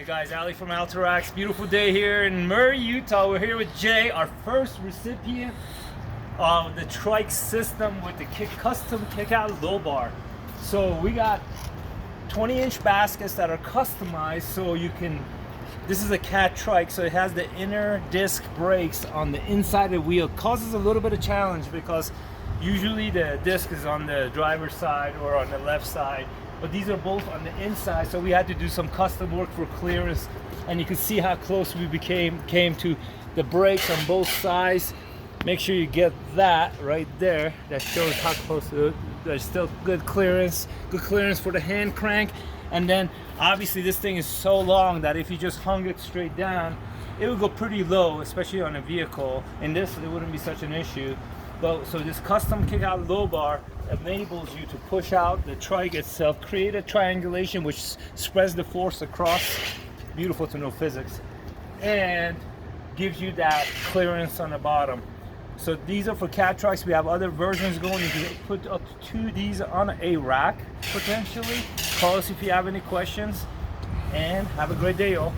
Hey guys, Ali from Alta. Beautiful day here in Murray, Utah. We're here with Jay, our first recipient of the Trike system with the custom kick-out low bar. So we got 20-inch baskets that are customized so you can, this is a Catrike, so it has the inner disc brakes on the inside of the wheel. Causes a little bit of challenge because usually the disc is on the driver's side or on the left side, but these are both on the inside, so we had to do some custom work for clearance, and you can see how close we came to the brakes on both sides. Make sure you get that right there. That shows how close there's still good clearance for the hand crank. And then obviously this thing is so long that if you just hung it straight down, it would go pretty low, especially on a vehicle. In this, it wouldn't be such an issue. But so this custom kick-out low bar enables you to push out the trike itself, create a triangulation which spreads the force across. Beautiful to know physics, and gives you that clearance on the bottom. So these are for Catrikes. We have other versions going. You can put up to 2 of these on a rack potentially. Call us if you have any questions, and have a great day, y'all.